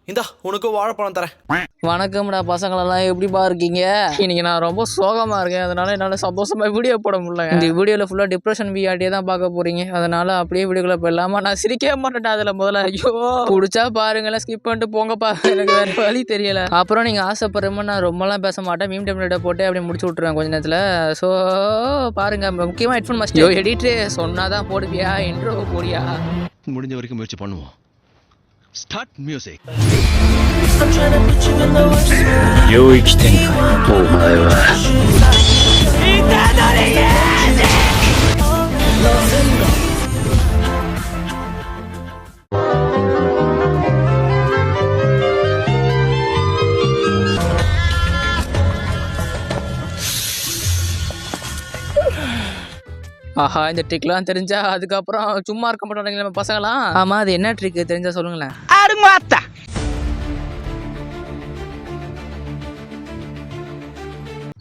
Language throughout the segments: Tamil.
இந்தா உனக்கு வாழைப்பழம் தரேன். வணக்கம்டா பசங்களெல்லாம், எப்படிப்பா இருக்கீங்க? இன்னைக்கு நான் ரொம்ப சோகமா இருக்கேன், அதனால என்னால் சந்தோஷமா வீடியோ போட முடியல. இந்த வீடியோவில் ஃபுல்லாக டிப்ரெஷன் விஆடியே தான் பார்க்க போறீங்க, அதனால அப்படியே வீடியோக்குள்ள போயிடலாமா? நான் சிரிக்கவே மாட்டேன்டா அதில் முதல்ல. ஐயோ பிடிச்சா பாருங்களேன், ஸ்கிப் பண்ணிட்டு போங்கப்பா, எனக்கு வேற வழி தெரியல. அப்புறம் நீங்கள் ஆசைப்படுறமா நான் ரொம்பலாம் பேச மாட்டேன், மீம் டெம்ப்ளேட்டை போட்டு அப்படியே முடிச்சு விட்ருவேன் கொஞ்ச நேரத்தில். ஸோ பாருங்க, முக்கியமாக ஹெட்ஃபோன் மஸ்ட். யோ எடிட்ரு சொன்னாதான் போடுவியா, இன்ட்ரோ போடியா? முடிஞ்ச வரைக்கும் முயற்சி பண்ணுவோம். Start music. 領域展開。お前はஆஹா, இந்த ட்ரிக்லாம் தெரிஞ்சா அதுக்கப்புறம் சும்மா இருக்க மாட்டாங்க நம்ம பசங்களாம். ஆமா, அது என்ன ட்ரிக் தெரிஞ்சா சொல்லுங்களேன்.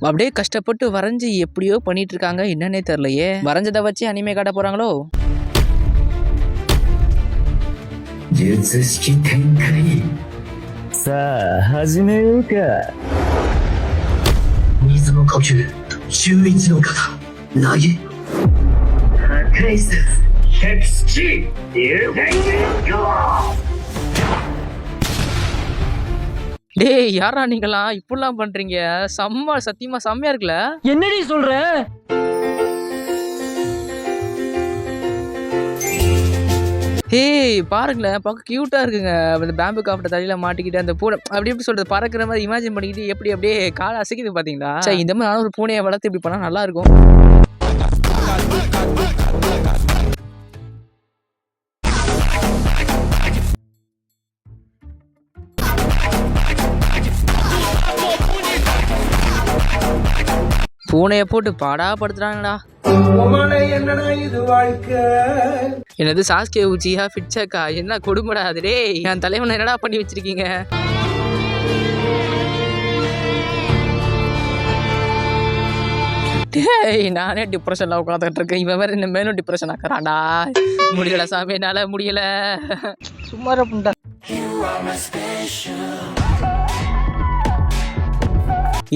அப்படியே கஷ்டப்பட்டு வரைஞ்சி எப்படியோ பண்ணிட்டு இருக்காங்க, என்னன்னே தெரியலையே. வரைஞ்சதை வச்சு அனிமே காட்ட போறாங்களோ? 術式展開。さあ始めようか。水の呼吸、中一の型、投げ。破壊す。百式流天行。 டேய் யாரா நீங்களாம் இப்படிலாம் பண்றீங்க? சத்தியமா செம்மையா இருக்குல்ல. என்னடி சொல்ற? ஹேய் பாருங்களேன், பார்க்க கியூட்டா இருக்குங்க. அந்த பேம்பு காஃப்ட தலையில மாட்டிக்கிட்டு அந்த பூனை அப்படி எப்படி சொல்றது, பறக்கிற மாதிரி இமேஜின் பண்ணிக்கிட்டு எப்படி அப்படியே காலை அசைக்குது பாத்தீங்களா? சரி, இந்த மாதிரி ஒரு பூனையை வளர்த்து இப்படி பண்ணா நல்லா இருக்கும். பூனையை போட்டு பாடா படுத்துறாங்கடா. என்னது சாஸ்கே உச்சியா ஃபிட்சக்கா, என்ன கொடுமைடா அது. டேய் என் தலைவனை என்னடா பண்ணி வச்சிருக்கீங்க? டேய் நானே டிப்ரெஷன்ல உட்காந்துட்டு இருக்கேன், இவன் வேற என்ன மேலும் டிப்ரெஷன் ஆக்குறான்டா. முடியல சாமி, என்னால முடியல. சும்மா இருப்பா.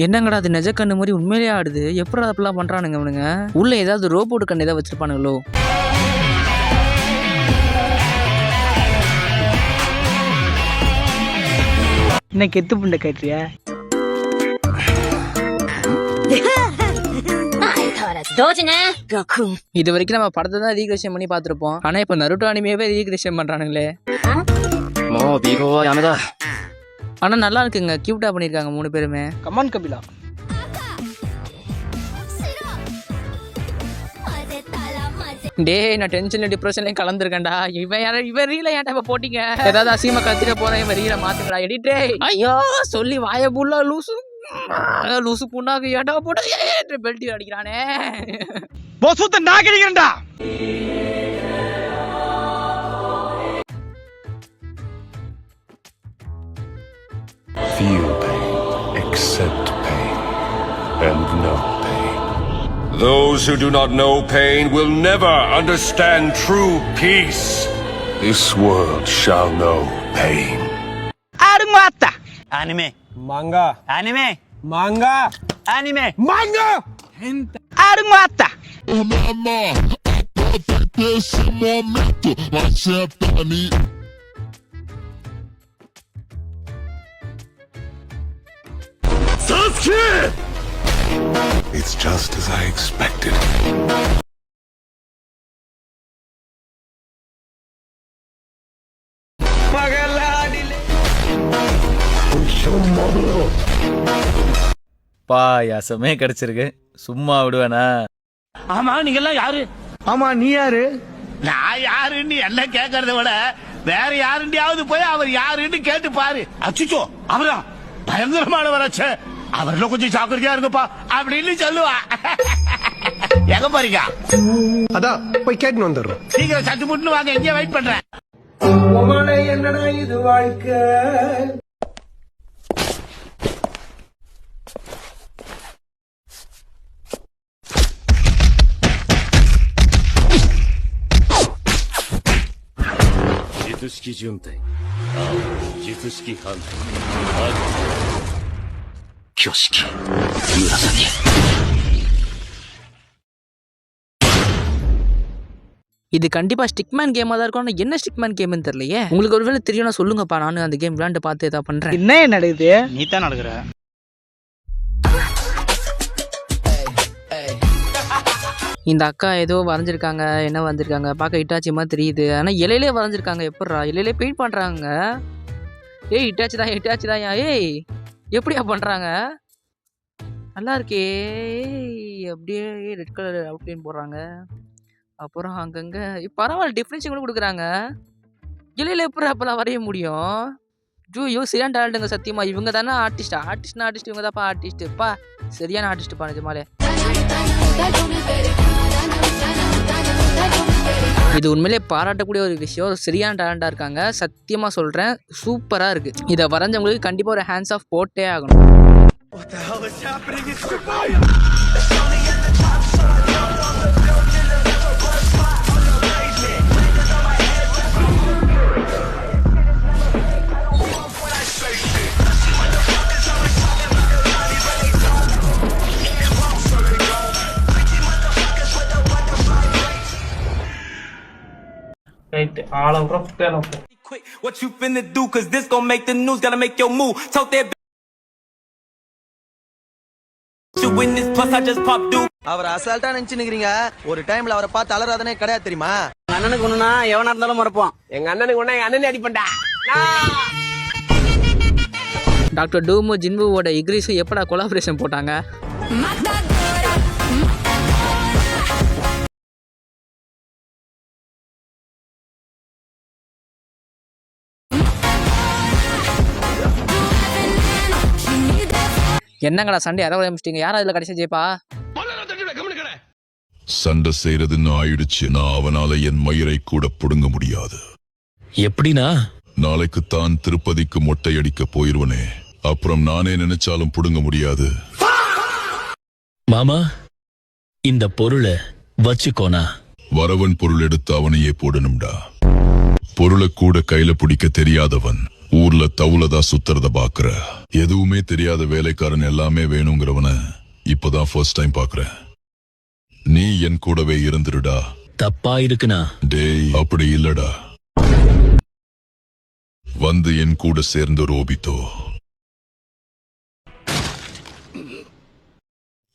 என்னங்கடா அது நெஜ கண்ணு மாதிரி உண்மையிலேயே ஆடுது? எப்படி அப்படிலாம் பண்றானுங்க அவனுங்க? உள்ள ஏதாவது ரோபோட் கண்ணு ஏதாவது வச்சிருப்பானுங்களோ? என்ன கெத்து புண்டை கேட்டியா? இது வரைக்கும் நம்ம படத்தை தான் ரீக்ரியேஷன் பண்ணி பார்த்துருப்போம், ஆனா இப்ப நருட்டோ அனிமேவே ரீக்ரியேஷன் பண்றானுங்களே. ஆனா நல்லா இருக்குங்க, கியூட்டா பண்ணிருக்காங்க மூணு பேருமே. கமான் கபிலா. டேய் நான் டென்ஷன்ல டிப்ரெஷன்லயும் கலந்துருக்கேன்டா. இவன் ரீல ஏன்டா போட்டீங்க? ஏதாவது அசிங்கமா கத்திர போறேன், இவன் ரீல மாத்துங்கடா எடிட்டே. ஐயோ சொல்லி வாய புல்லா லூசு புண்ணாக்கு ஏன்டா போட்டு belt அடிக்கிறானே. பொசுத்த நாகரிகண்டா. Feel pain, accept pain, and know pain. Those who do not know pain will never understand true peace. This world shall know pain. Arumata. Anime. Manga. Anime. Manga. Anime. Manga. Arumata. It's just as I expected. பாயாசமே கிடைச்சிருக்கு, சும்மா விடுவேனா? ஆமா நீங்க எல்லாம் யாரு? ஆமா நீ யாரு? நான் யாருன்னு என்ன கேட்கறத விட வேற யாருண்டியாவது போய் அவர் யாருன்னு கேட்டு பாரு. அச்சுச்சோ அவரா பயங்கரமானவராச்சே, அவர்ல கொஞ்சம் ஜாக்கிரதையா இருங்கப்பா அப்படின்னு சொல்லுவா. எங்க பாருங்க, அதான் போய் கேட்டு வந்துடுறோம். சீக்கிரம் சட்டு முட்டு வாங்க, எங்கேயே வெயிட் பண்றேன். என்னடா இது வாழ்க்கை?術式順体術式判定挙式紫。 இது கண்டிப்பாக ஸ்டிக்மேன் கேமாக தான் இருக்கும். ஆனால் என்ன ஸ்டிக்மேன் கேம்னு தெரியலையே. உங்களுக்கு ஒருவேளை தெரியும்னா சொல்லுங்கப்பா, நானும் அந்த கேம் விளையாண்டு பார்த்து எதாவது பண்ணுறேன். என்ன நடக்குது? நீ தான் நடக்கிற. இந்த அக்கா ஏதோ வரைஞ்சிருக்காங்க, என்ன வரைஞ்சிருக்காங்க, பார்க்க இட்டாச்சி மாதிரி தெரியுது. ஆனால் இலையிலே வரைஞ்சிருக்காங்க. எப்பட்றா இலையிலே பெயிண்ட் பண்ணுறாங்க? ஏய் இட்டாச்சி தான் ஏய் எப்படியா பண்ணுறாங்க? நல்லா இருக்கே. அப்படியே ரெட் கலர் அவுட்லைன் போடுறாங்க. அப்புறம் அங்கங்கே பரவாயில்ல, டிஃப்ரென்ஷியன் கூட கொடுக்குறாங்க. இலையில எப்படி அப்போல்லாம் வரைய முடியும்? ஐயோ சரியான டேலண்ட்டுங்க சத்தியமாக. இவங்க தானே ஆர்டிஸ்ட். ஆர்டிஸ்ட் இவங்க தான்ப்பா ஆர்டிஸ்ட்டுப்பா. சரியான ஆர்டிஸ்ட்டுப்பா நிஜமாலே. இது உண்மையிலே பாராட்டக்கூடிய ஒரு விஷயம். சரியான டேலண்டாக இருக்காங்க சத்தியமாக சொல்கிறேன். சூப்பராக இருக்குது. இதை வரைஞ்சவங்களுக்கு கண்டிப்பாக ஒரு ஹேண்ட்ஸ் ஆஃப் போட்டே ஆகணும். What you finna do? Cause this gon' make the news. Gotta make your move. Talk that you win this. Plus I just pop dude. அவர் அசால்ட்டா நினைச்சுக்கிறீங்க. ஒரு டைம்ல அவரை பார்த்து அலறாதனே கிடையாது தெரியுமா? அண்ணனுக்கு ஒண்ணுனா எவனா இருந்தாலும் மறப்பான். எங்க அண்ணனுக்கு ஒண்ணா எங்க அண்ணனே அடிப்பண்டா. டாக்டர் டூமு ஜின்வுவோட இக்ரிஸும் எப்படா கொலாபரேஷன் போட்டாங்க? என்னங்கடா சண்டே அதை ஆரம்பிச்சிட்டீங்க? யாரா இதில் கடைசி ஜெயிப்பா? சண்டை செய்யறதுன்னு ஆயிடுச்சு. நான் அவனால என் மயிரை கூட புடுங்க முடியாது. எப்படினா? நாளைக்கு தான் திருப்பதிக்கு மொட்டை அடிக்க போயிருவனே. அப்புறம் நானே நினைச்சாலும் புடுங்க முடியாது. மாமா இந்த பொருளை வச்சுக்கோனா. வரவன் பொருள் எடுத்து அவனையே போடணும்டா. பொருளை கூட கையில பிடிக்க தெரியாதவன் ஊர்ல தவுலதா சுத்துறத பாக்குற. எதுவுமே தெரியாத வேலைக்காரன் எல்லாமே வேணுங்கிறவன இப்பதான் ஃபர்ஸ்ட் டைம் பாக்குறேன். நீ என் கூடவே இருந்துருடா. தப்பா இருக்குனா? டேய் அப்படி இல்லடா. வந்து என் கூட சேர்ந்து ரோபித்தோ.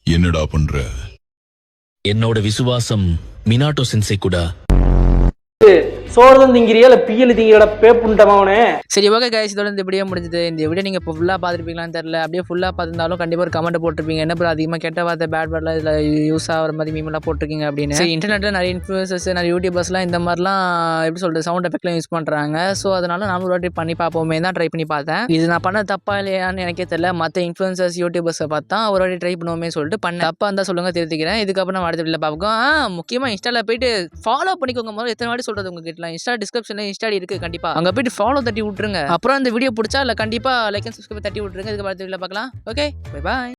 என்னடா பண்ற? என்னோட விசுவாசம் மினாட்டோ சென்சை கூட. சோறுதான் திங்கிறியா இல்ல பியல் திங்கிறோட பேப்புண்டமாவனே. சரி ஓகே கைஸ், இதோட இந்த வீடியோ முடிஞ்சது. இந்த வீடியோ நீங்கள் இப்போ ஃபுல்லாக பார்த்துருப்பீங்களான்னு தெரியல. அப்படியே ஃபுல்லாக பார்த்துருந்தாலும் கண்டிப்பாக ஒரு கமெண்ட் போட்டிருப்பீங்க. என்ன ப்ரோ அதிகமாக கெட்ட வார்த்தை பேட் வேர்ட்லாம் இதில் யூஸ் ஆகிற மாதிரி மீமெல்லாம் போட்டிருக்கீங்க அப்படின்னு. சரி இன்டர்நெட்டில் நிறைய இன்ஃப்ளூயன்சர்ஸ் நிறைய யூடியூபர்ஸ்லாம் இந்த மாதிரிலாம் எப்படி சொல்கிறது சவுண்ட் எஃபெக்ட்லாம் யூஸ் பண்ணுறாங்க. ஸோ அதனால் நானும் ஒரு வாட்டி பண்ணி பார்ப்போமே தான் ட்ரை பண்ணி பார்த்தேன். இது நான் பண்ண தப்பா இல்லையான்னு எனக்கே தெரியல. மற்ற இன்ஃப்ளூயன்சர்ஸ் யூடியூபர்ஸை பார்த்தா ஒரு வாட்டி ட்ரை பண்ணுவோமே சொல்லிட்டு பண்ண தப்பாக இருந்தால் சொல்லுங்கள் திருத்திக்கிறேன். இதுக்கப்புறம் நான் அடுத்த வீடியோவில் பார்ப்போம். முக்கியமாக இன்ஸ்டாவில் போயிட்டு ஃபாலோ பண்ணிக்கோங்க. முதல்ல எத்தனை வாட்டி சொல்கிறது உங்ககிட்ட இன்ஸ்டா டிஸ்கிரிப்ஷனில் இன்ஸ்டா இருக்குது. கண்டிப்பாக அங்கே போயிட்டு ஃபாலோ தட்டி விட்டுருங்க. அப்புறம் இந்த வீடியோ பிடிச்சா இல்லை கண்டிப்பாக லைக் அண்ட் சப்ஸ்கிரைப் தட்டி விட்டுருங்க. இதுக்கு அடுத்த வீடியோவில் பார்க்கலாம். Okay bye bye.